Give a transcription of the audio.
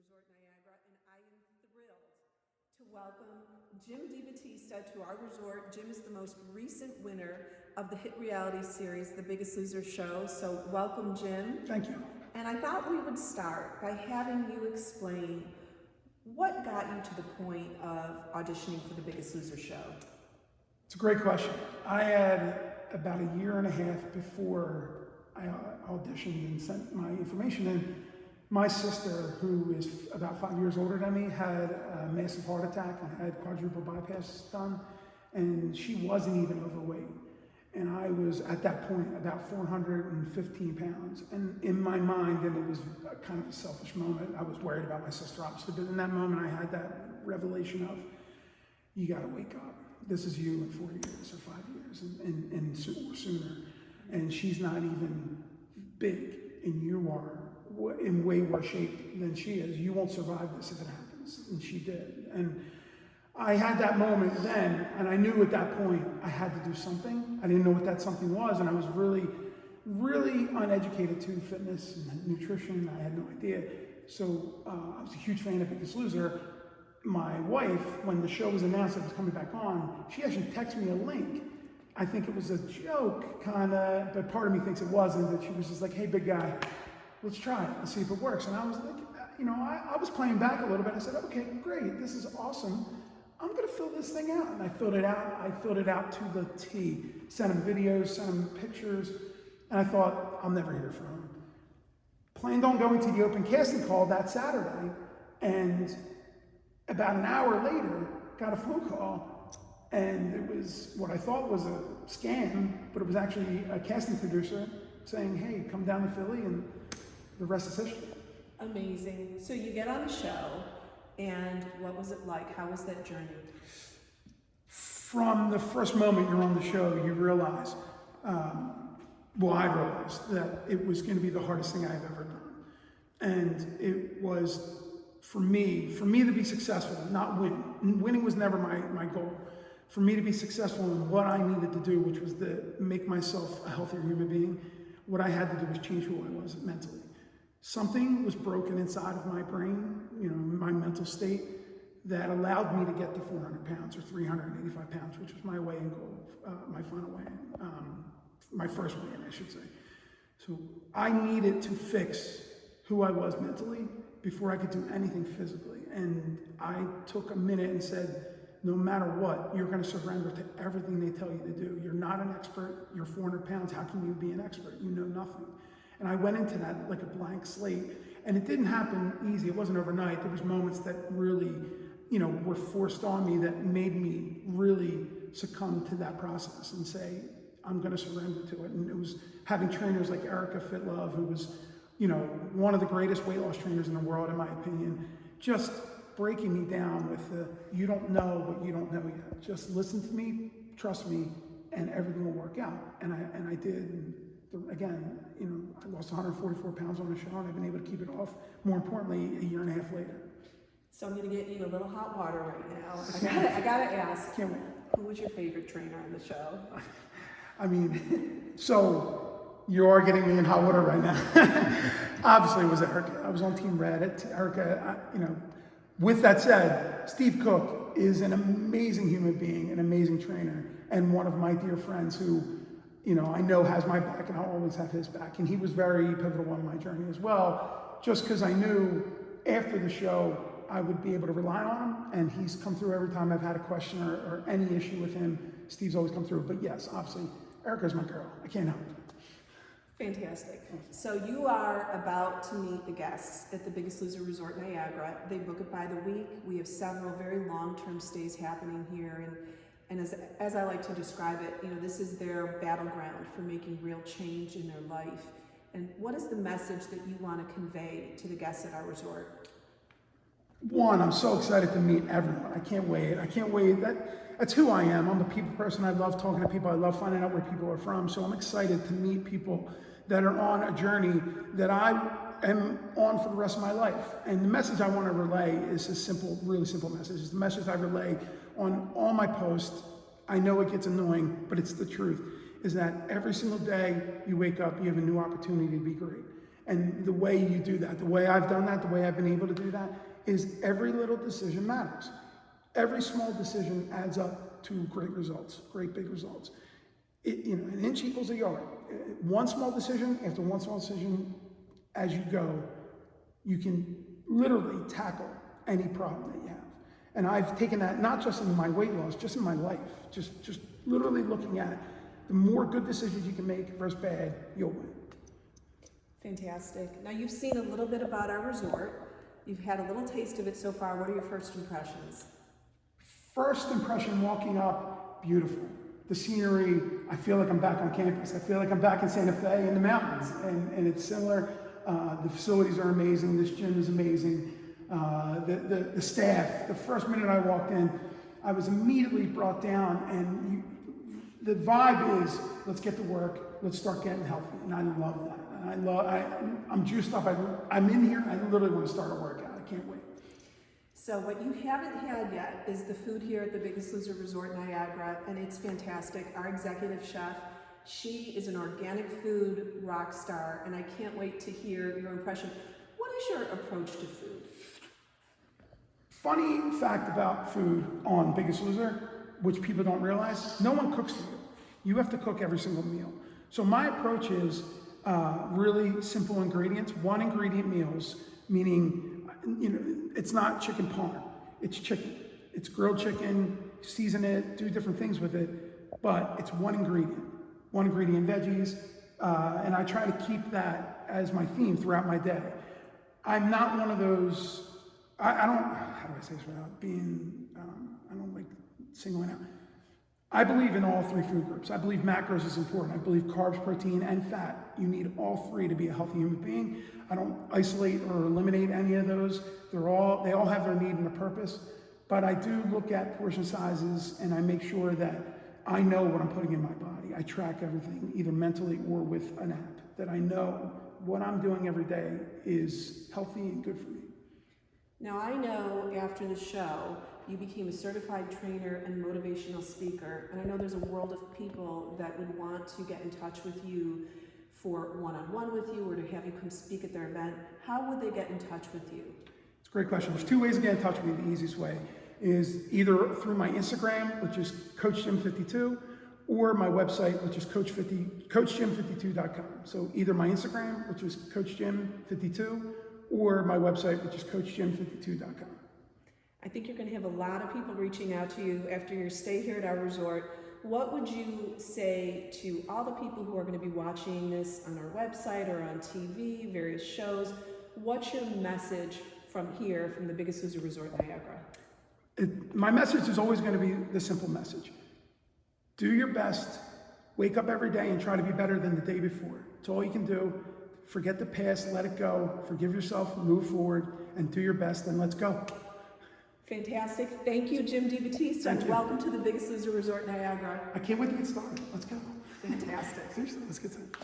Resort Niagara, and I am thrilled to welcome Jim DiBattista to our resort. Jim is the most recent winner of the hit reality series, The Biggest Loser Show. So welcome, Jim. Thank you. And I thought we would start by having you explain what got you to the point of auditioning for The Biggest Loser Show. It's a great question. I had about a year and a half before I auditioned and sent my information in. My sister, who is about 5 years older than me, had a massive heart attack and had quadruple bypass done, and she wasn't even overweight. And I was, at that point, about 415 pounds. And in my mind, and it was kind of a selfish moment, I was worried about my sister, obviously, but in that moment, I had that revelation of, you gotta wake up. This is you in 4 years or 5 years, and sooner. And she's not even big, and you are in way worse shape than she is. You won't survive this if it happens. And she did. And I had that moment then, and I knew at that point I had to do something. I didn't know what that something was, and I was really, really uneducated to fitness and nutrition. I had no idea. So I was a huge fan of Biggest Loser. My wife, when the show was announced that it was coming back on, she actually texted me a link. I think it was a joke, kind of, but part of me thinks it wasn't, that she was just like, hey, big guy, let's try it and see if it works. And I was like, you know, I was playing back a little bit. I said, okay, great, this is awesome. I'm gonna fill this thing out. And I filled it out. I filled it out to the T. Sent him videos, sent him pictures. And I thought, I'll never hear from him. Planned on going to the open casting call that Saturday. And about an hour later, got a phone call. And it was what I thought was a scam, but it was actually a casting producer saying, hey, come down to Philly, and the rest is history. Amazing. So you get on the show, and what was it like? How was that journey? From the first moment you're on the show, you realize, I realized that it was going to be the hardest thing I've ever done. And it was, for me to be successful, not win. Winning was never my goal. For me to be successful in what I needed to do, which was to make myself a healthier human being, what I had to do was change who I was mentally. Something was broken inside of my brain, you know, my mental state, that allowed me to get to 400 pounds or 385 pounds, which was my weigh-in goal, my final weigh-in, my first weigh-in, I should say. So I needed to fix who I was mentally before I could do anything physically. And I took a minute and said, no matter what, you're going to surrender to everything they tell you to do. You're not an expert. You're 400 pounds. How can you be an expert? You know nothing. And I went into that like a blank slate. And it didn't happen easy. It wasn't overnight. There was moments that really, you know, were forced on me that made me really succumb to that process and say, I'm going to surrender to it. And it was having trainers like Erica Fitlove, who was, you know, one of the greatest weight loss trainers in the world, in my opinion, just breaking me down with the, you don't know what you don't know yet. Just listen to me, trust me, and everything will work out. And I did. And again, you know, I lost 144 pounds on the show, and I've been able to keep it off, more importantly, a year and a half later. So I'm gonna get you a little hot water right now. I gotta ask, Can't wait. who was your favorite trainer on the show? I mean, so you are getting me in hot water right now. Obviously, it was Erica. I was on Team Red. Erica, you know. With that said, Steve Cook is an amazing human being, an amazing trainer, and one of my dear friends who, you know, I know has my back, and I'll always have his back. And he was very pivotal on my journey as well, just because I knew after the show I would be able to rely on him, and he's come through every time I've had a question or any issue with him. Steve's always come through. But yes, obviously, Erica's my girl. I can't help it. Fantastic. So you are about to meet the guests at the Biggest Loser Resort Niagara. They book it by the week. We have several very long-term stays happening here. And as I like to describe it, you know, this is their battleground for making real change in their life. And what is the message that you want to convey to the guests at our resort? One, I'm so excited to meet everyone. I can't wait. I can't wait. That's who I am. I'm a people person. I love talking to people. I love finding out where people are from. So I'm excited to meet people that are on a journey that I am on for the rest of my life. And the message I want to relay is a simple, really simple message. It's the message I relay on all my posts. I know it gets annoying, but it's the truth, is that every single day you wake up, you have a new opportunity to be great. And the way you do that, the way I've done that, the way I've been able to do that, is every little decision matters. Every small decision adds up to great results, great big results. An inch equals a yard. One small decision, after one small decision, as you go, you can literally tackle any problem that you have. And I've taken that not just in my weight loss, just in my life, just literally looking at the more good decisions you can make versus bad, you'll win. Fantastic. Now you've seen a little bit about our resort. You've had a little taste of it so far. What are your first impressions? First impression walking up, beautiful. The scenery, I feel like I'm back on campus. I feel like I'm back in Santa Fe in the mountains, and it's similar. The facilities are amazing. This gym is amazing. The staff, the first minute I walked in, I was immediately brought down, and the vibe is, let's get to work, let's start getting healthy, and I love that. And I'm juiced up. I'm in here, I literally want to start a workout. I can't wait. So what you haven't had yet is the food here at the Biggest Loser Resort Niagara, and it's fantastic. Our executive chef, she is an organic food rock star, and I can't wait to hear your impression. What is your approach to food? Funny fact about food on Biggest Loser, which people don't realize, no one cooks for you. You have to cook every single meal. So my approach is really simple ingredients, one ingredient meals, meaning, it's not chicken parm, it's chicken. It's grilled chicken, season it, do different things with it, but it's one ingredient veggies, and I try to keep that as my theme throughout my day. I'm not one of those, I don't, how do I say this without being, I don't like singling out. I believe in all three food groups. I believe macros is important. I believe carbs, protein, and fat. You need all three to be a healthy human being. I don't isolate or eliminate any of those. They all have their need and a purpose. But I do look at portion sizes, and I make sure that I know what I'm putting in my body. I track everything, either mentally or with an app, that I know what I'm doing every day is healthy and good for me. Now I know after the show, you became a certified trainer and motivational speaker, and I know there's a world of people that would want to get in touch with you for one-on-one with you or to have you come speak at their event. How would they get in touch with you? It's a great question. There's two ways to get in touch with me. The easiest way is either through my Instagram, which is CoachJim52, or my website, which is CoachJim52.com. So either my Instagram, which is CoachJim52, or my website, which is CoachJim52.com. I think you're going to have a lot of people reaching out to you after your stay here at our resort. What would you say to all the people who are going to be watching this on our website or on TV, various shows? What's your message from here, from the Biggest Loser Resort Niagara? My message is always going to be the simple message. Do your best. Wake up every day and try to be better than the day before. It's all you can do. Forget the past, let it go. Forgive yourself, move forward, and do your best, and let's go. Fantastic. Thank you, Jim DiBattista, and welcome to the Biggest Loser Resort Niagara. I can't wait to get started. Let's go. Fantastic. Seriously, let's get started.